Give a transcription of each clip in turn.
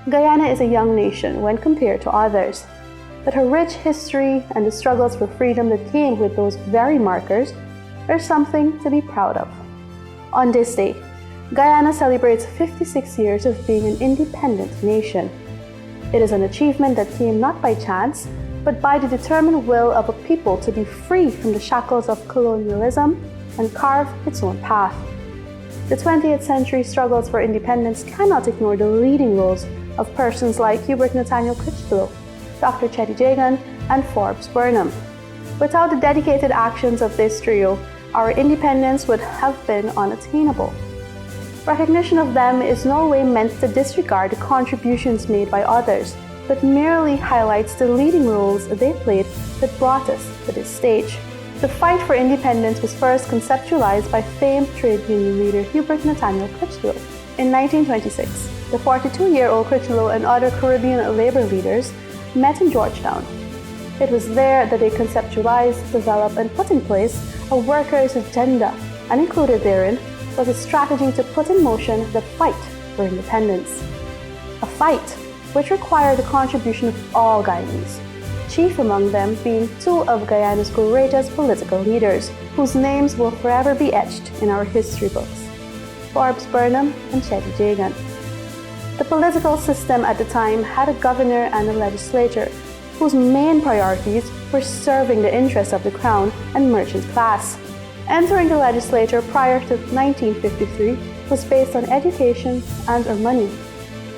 Guyana is a young nation when compared to others, but her rich history and the struggles for freedom that came with those very markers are something to be proud of. On this day, Guyana celebrates 56 years of being an independent nation. It is an achievement that came not by chance, but by the determined will of a people to be free from the shackles of colonialism and carve its own path. The 20th century struggles for independence cannot ignore the leading roles of persons like Hubert Nathaniel Critchlow, Dr. Chetty Jagan, and Forbes Burnham. Without the dedicated actions of this trio, our independence would have been unattainable. Recognition of them is no way meant to disregard the contributions made by others, but merely highlights the leading roles they played that brought us to this stage. The fight for independence was first conceptualized by famed trade union leader Hubert Nathaniel Critchlow. In 1926, the 42-year-old Critchlow and other Caribbean labor leaders met in Georgetown. It was there that they conceptualized, developed, and put in place a workers' agenda, and included therein was a strategy to put in motion the fight for independence. A fight which required the contribution of all Guyanese, chief among them being two of Guyana's greatest political leaders, whose names will forever be etched in our history books: Forbes Burnham and Chetty Jagan. The political system at the time had a governor and a legislature whose main priorities were serving the interests of the crown and merchant class. Entering the legislature prior to 1953 was based on education and/or money,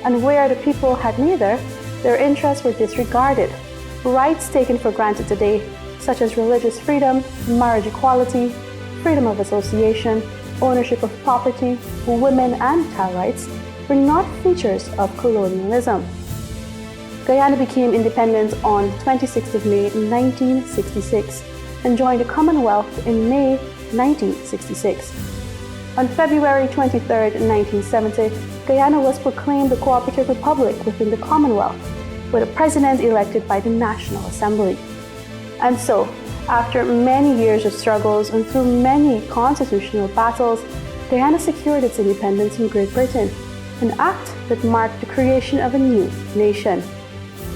and where the people had neither, their interests were disregarded. Rights taken for granted today, such as religious freedom, marriage equality, freedom of association, ownership of property, women and child rights, were not features of colonialism. Guyana became independent on 26th of May 1966 and joined the Commonwealth in May 1966. On February 23, 1970, Guyana was proclaimed a cooperative republic within the Commonwealth, with a president elected by the National Assembly. And so, after many years of struggles and through many constitutional battles, Guyana secured its independence from Great Britain, an act that marked the creation of a new nation,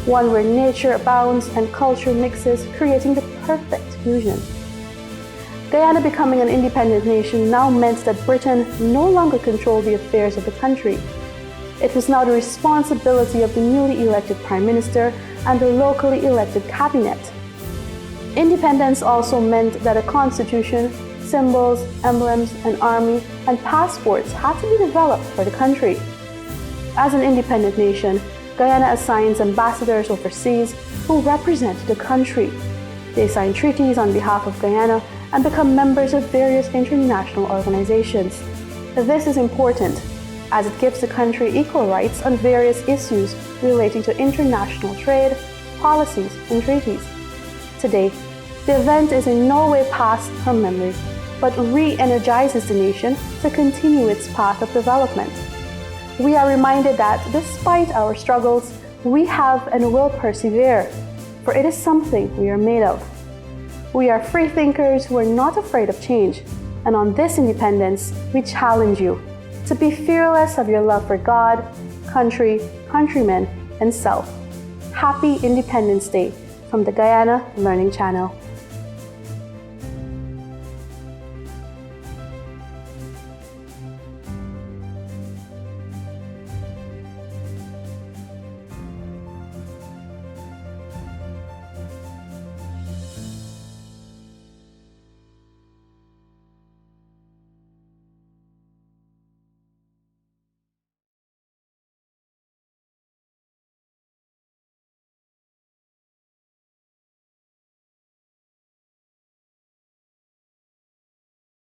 one where nature abounds and culture mixes, creating the perfect fusion. Guyana becoming an independent nation now meant that Britain no longer controlled the affairs of the country. It was now the responsibility of the newly elected Prime Minister and the locally elected cabinet. Independence also meant that a constitution, symbols, emblems, an army, and passports had to be developed for the country. As an independent nation, Guyana assigns ambassadors overseas who represent the country. They sign treaties on behalf of Guyana and become members of various international organizations. This is important, as it gives the country equal rights on various issues relating to international trade, policies, and treaties. Today, the event is in no way past from memory, but re-energizes the nation to continue its path of development. We are reminded that despite our struggles, we have and will persevere, for it is something we are made of. We are free thinkers who are not afraid of change, and on this independence, we challenge you to be fearless of your love for God, country, countrymen, and self. Happy Independence Day from the Guyana Learning Channel.